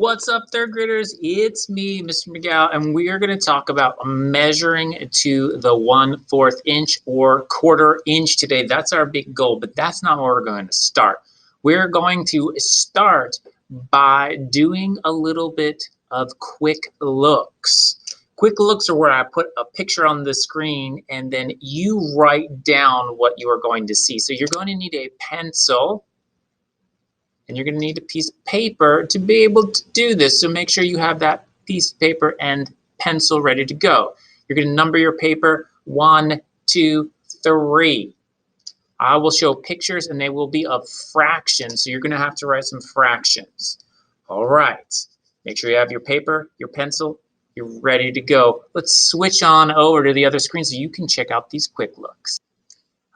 What's up, third graders? It's me, Mr. McGow, and we are going to talk about measuring to the 1/4 inch or 1/4 inch today. That's our big goal, but that's not where we're going to start. We're going to start by doing a little bit of quick looks. Quick looks are where I put a picture on the screen and then you write down what you are going to see. So you're going to need a pencil. And you're going to need a piece of paper to be able to do this. So make sure you have that piece of paper and pencil ready to go. You're going to number your paper 1, 2, 3. I will show pictures and they will be of fractions. So you're going to have to write some fractions. All right. Make sure you have your paper, your pencil, you're ready to go. Let's switch on over to the other screen so you can check out these quick looks.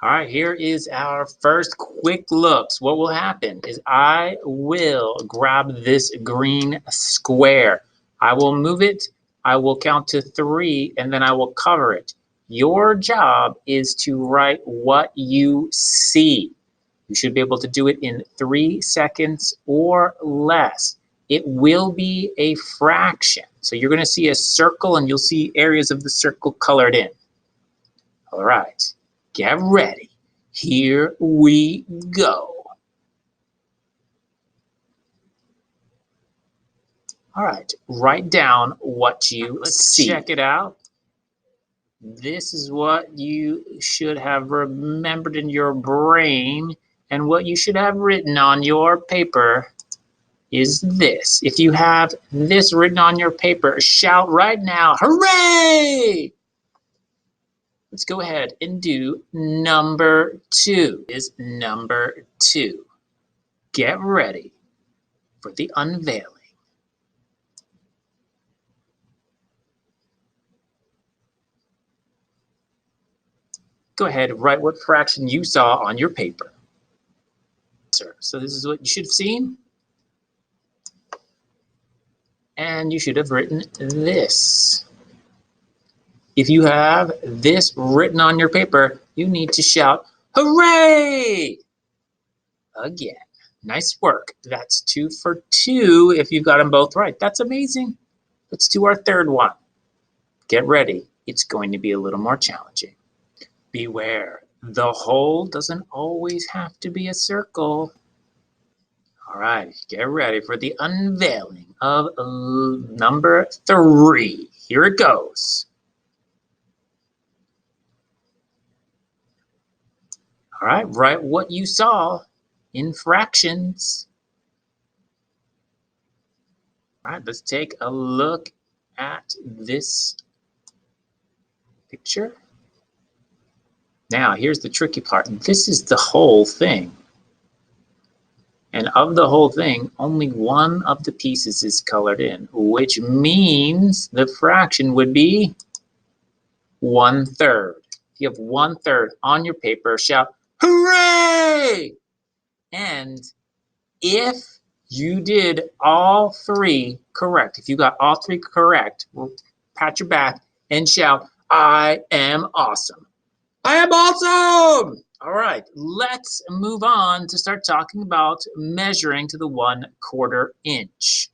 All right, here is our first quick looks. What will happen is I will grab this green square. I will move it, I will count to 3, and then I will cover it. Your job is to write what you see. You should be able to do it in 3 seconds or less. It will be a fraction. So you're going to see a circle and you'll see areas of the circle colored in. All right. Get ready. Here we go. All right, write down what you see. Check it out. This is what you should have remembered in your brain, and what you should have written on your paper is this. If you have this written on your paper, shout right now, hooray! Let's go ahead and do number 2. Is number 2. Get ready for the unveiling. Go ahead and write what fraction you saw on your paper. So this is what you should have seen. And you should have written this. If you have this written on your paper, you need to shout, hooray! Again. Nice work. That's 2 for 2 if you've got them both right. That's amazing. Let's do our third one. Get ready. It's going to be a little more challenging. Beware. The hole doesn't always have to be a circle. All right. Get ready for the unveiling of number 3. Here it goes. All right, write what you saw in fractions. All right, let's take a look at this picture. Now, here's the tricky part. This is the whole thing. And of the whole thing, only one of the pieces is colored in, which means the fraction would be 1/3. If you have 1/3 on your paper, shout, hooray! And if you did all 3 correct, if you got all 3 correct, pat your back and shout, I am awesome. I am awesome! All right, let's move on to start talking about measuring to the 1/4 inch.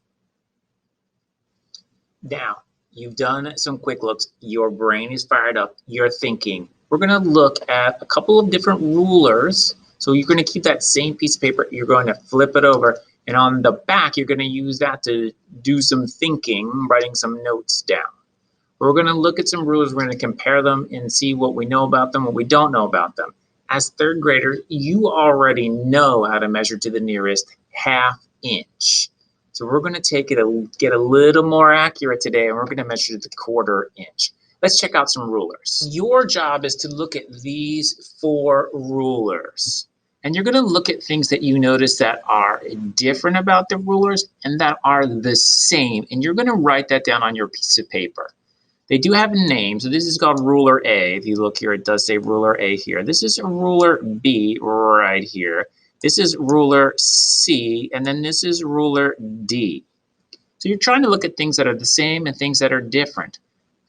Now, you've done some quick looks. Your brain is fired up. You're thinking. We're going to look at a couple of different rulers. So you're going to keep that same piece of paper. You're going to flip it over. And on the back, you're going to use that to do some thinking, writing some notes down. We're going to look at some rulers. We're going to compare them and see what we know about them, what we don't know about them. As third graders, you already know how to measure to the nearest 1/2 inch. So we're going to get a little more accurate today, and we're going to measure to the 1/4 inch. Let's check out some rulers. Your job is to look at these 4 rulers. And you're going to look at things that you notice that are different about the rulers and that are the same. And you're going to write that down on your piece of paper. They do have a name. So this is called ruler A. If you look here, it does say ruler A here. This is ruler B right here. This is ruler C, and then this is ruler D. So you're trying to look at things that are the same and things that are different.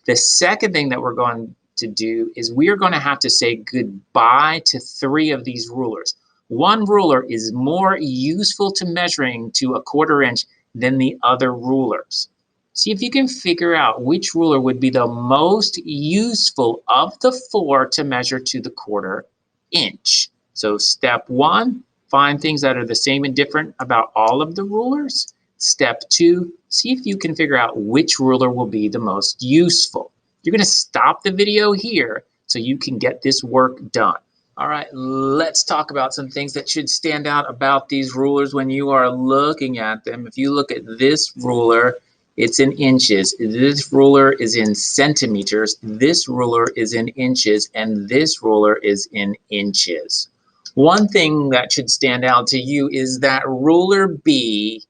The second thing that we're going to do is we are going to have to say goodbye to 3 of these rulers. One ruler is more useful to measuring to a 1/4 inch than the other rulers. See if you can figure out which ruler would be the most useful of the 4 to measure to the 1/4 inch. So step 1, find things that are the same and different about all of the rulers. Step 2, see if you can figure out which ruler will be the most useful. You're going to stop the video here so you can get this work done. All right, let's talk about some things that should stand out about these rulers when you are looking at them. If you look at this ruler, it's in inches. This ruler is in centimeters. This ruler is in inches, and this ruler is in inches. One thing that should stand out to you is that ruler B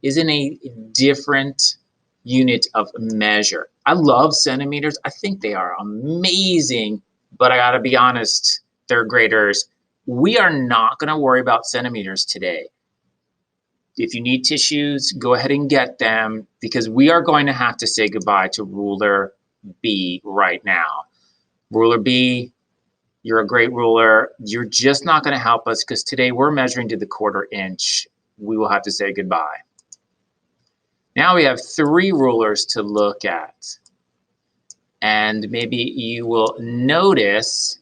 is in a different unit of measure. I love centimeters. I think they are amazing, but I gotta be honest, third graders, we are not gonna worry about centimeters today. If you need tissues, go ahead and get them because we are going to have to say goodbye to ruler B right now. Ruler B, you're a great ruler. You're just not going to help us because today we're measuring to the 1/4 inch. We will have to say goodbye. Now we have 3 rulers to look at. And maybe you will notice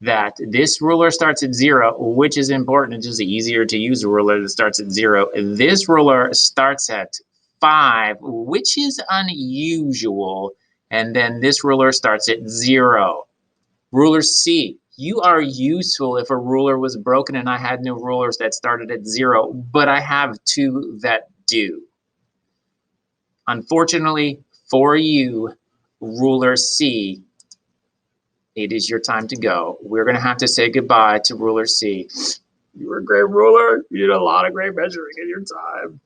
that this ruler starts at 0, which is important. It's just easier to use a ruler that starts at 0. This ruler starts at 5, which is unusual. And then this ruler starts at 0. Ruler C, you are useful if a ruler was broken and I had no rulers that started at 0, but I have 2 that do. Unfortunately for you, ruler C, it is your time to go. We're going to have to say goodbye to ruler C. You were a great ruler. You did a lot of great measuring in your time.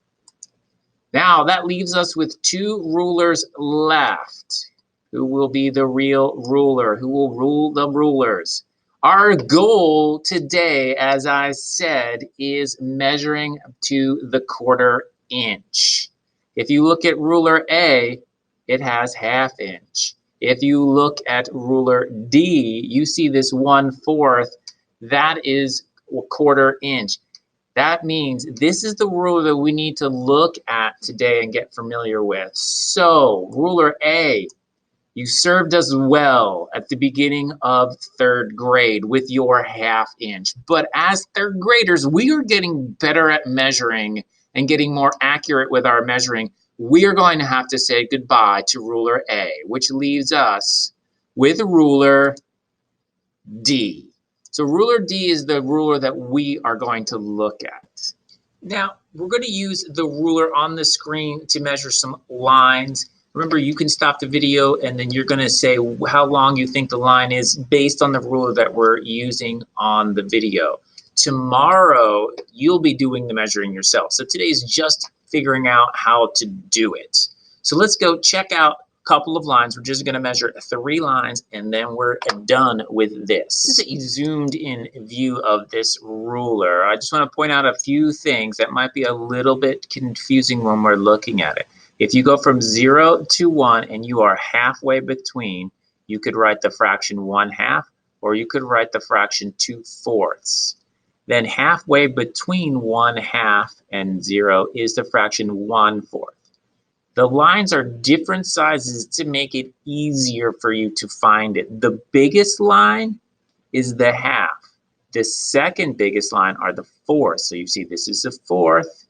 Now that leaves us with 2 rulers left. Who will be the real ruler? Who will rule the rulers? Our goal today, as I said, is measuring to the 1/4 inch. If you look at ruler A, it has 1/2 inch. If you look at ruler D, you see this 1/4. That is a 1/4 inch. That means this is the ruler that we need to look at today and get familiar with. So, ruler A, you served us well at the beginning of 3rd grade with your 1/2 inch. But as 3rd graders, we are getting better at measuring and getting more accurate with our measuring. We are going to have to say goodbye to ruler A, which leaves us with ruler D. So ruler D is the ruler that we are going to look at. Now, we're going to use the ruler on the screen to measure some lines. Remember, you can stop the video and then you're going to say how long you think the line is based on the ruler that we're using on the video. Tomorrow, you'll be doing the measuring yourself. So today's just figuring out how to do it. So let's go check out a couple of lines. We're just going to measure 3 lines and then we're done with this. This is a zoomed in view of this ruler. I just want to point out a few things that might be a little bit confusing when we're looking at it. If you go from 0 to 1 and you are halfway between, you could write the fraction 1/2 or you could write the fraction 2/4. Then halfway between 1/2 and 0 is the fraction 1/4. The lines are different sizes to make it easier for you to find it. The biggest line is the 1/2. The second biggest line are the 4th. So you see this is a 4th.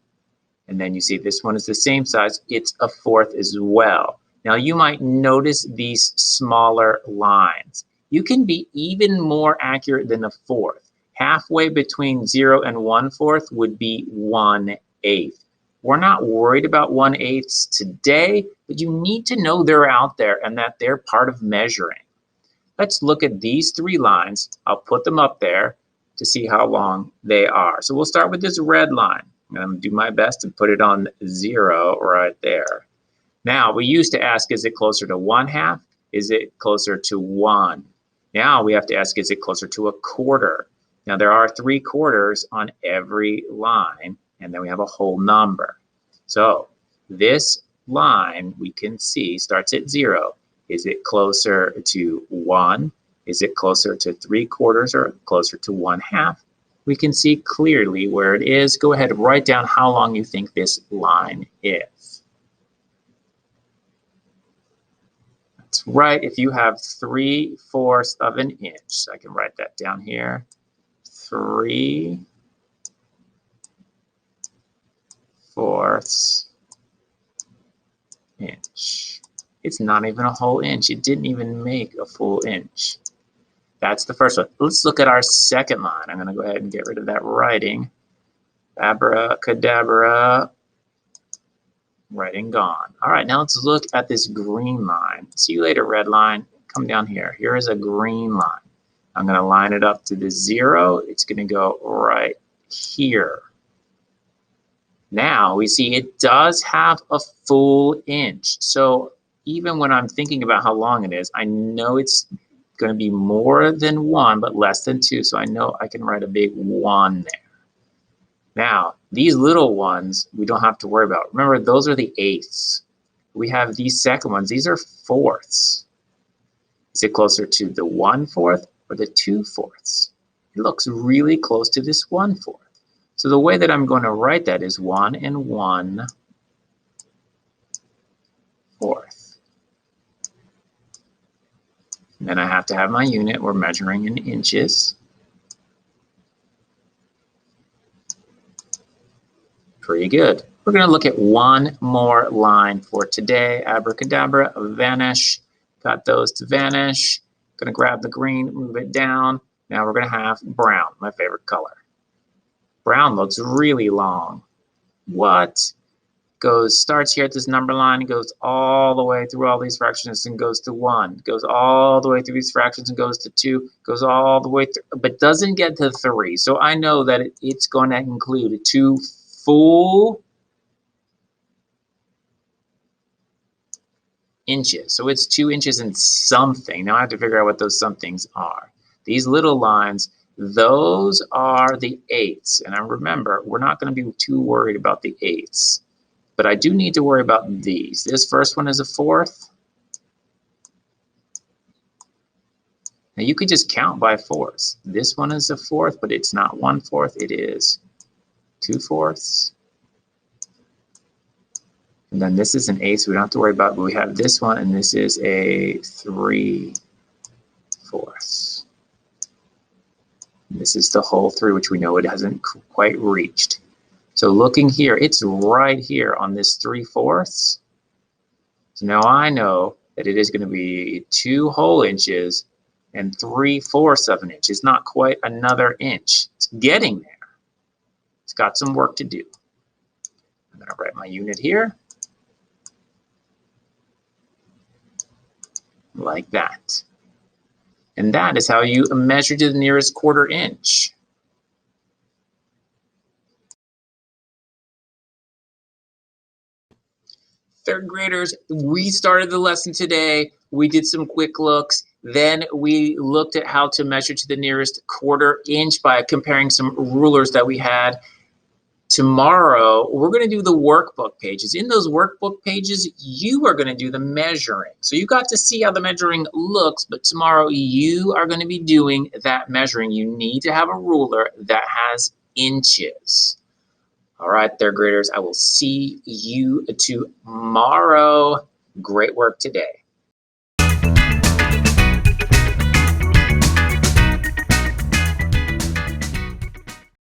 And then you see this one is the same size. It's a 4th as well. Now you might notice these smaller lines. You can be even more accurate than a 4th. Halfway between 0 and 1/4 would be 1/8. We're not worried about 1/8 today, but you need to know they're out there and that they're part of measuring. Let's look at these 3 lines. I'll put them up there to see how long they are. So we'll start with this red line. I'm going to do my best to put it on 0 right there. Now, we used to ask, is it closer to 1/2? Is it closer to 1? Now we have to ask, is it closer to a 1/4? Now, there are 3 quarters on every line, and then we have a whole number. So this line, we can see, starts at 0. Is it closer to 1? Is it closer to 3/4 or closer to 1/2? we can see clearly where it is. Go ahead and write down how long you think this line is. That's right. If you have 3/4 of an inch, so I can write that down here. 3/4 inch. It's not even a whole inch. It didn't even make a full inch. That's the first one. Let's look at our second line. I'm going to go ahead and get rid of that writing. Abracadabra. Writing gone. All right, now let's look at this green line. See you later, red line. Come down here. Here is a green line. I'm going to line it up to the 0. It's going to go right here. Now we see it does have a full inch. So even when I'm thinking about how long it is, I know it's going to be more than 1, but less than 2. So I know I can write a big 1 there. Now, these little ones, we don't have to worry about. Remember, those are the eighths. We have these second ones. These are fourths. Is it closer to the 1/4 or the 2/4? It looks really close to this 1/4. So the way that I'm going to write that is 1 1/4. And then I have to have my unit. We're measuring in inches. Pretty good. We're going to look at one more line for today. Abracadabra, vanish. Got those to vanish. Going to grab the green, move it down. Now we're going to have brown, my favorite color. Brown looks really long. What? Starts here at this number line, goes all the way through all these fractions and goes to 1. Goes all the way through these fractions and goes to 2. Goes all the way through, but doesn't get to 3. So I know that it's going to include 2 full inches. So it's 2 inches and something. Now I have to figure out what those somethings are. These little lines, those are the eighths. And I remember, we're not going to be too worried about the eighths. But I do need to worry about these. This first one is a 4th. Now you could just count by 4ths. This one is a 4th, but it's not 1/4. It is 2/4. And then this is an 8th, so we don't have to worry about it, but we have this one, and this is a 3/4. This is the whole 3, which we know it hasn't quite reached. So looking here, it's right here on this 3/4. So now I know that it is going to be 2 whole inches and 3/4 of an inch. It's not quite another inch. It's getting there. It's got some work to do. I'm going to write my unit here. Like that. And that is how you measure to the nearest 1/4 inch. Third graders, we started the lesson today. We did some quick looks. Then we looked at how to measure to the nearest 1/4 inch by comparing some rulers that we had. Tomorrow, we're going to do the workbook pages. In those workbook pages, you are going to do the measuring. So you got to see how the measuring looks, but tomorrow you are going to be doing that measuring. You need to have a ruler that has inches. All right, third graders, I will see you tomorrow. Great work today.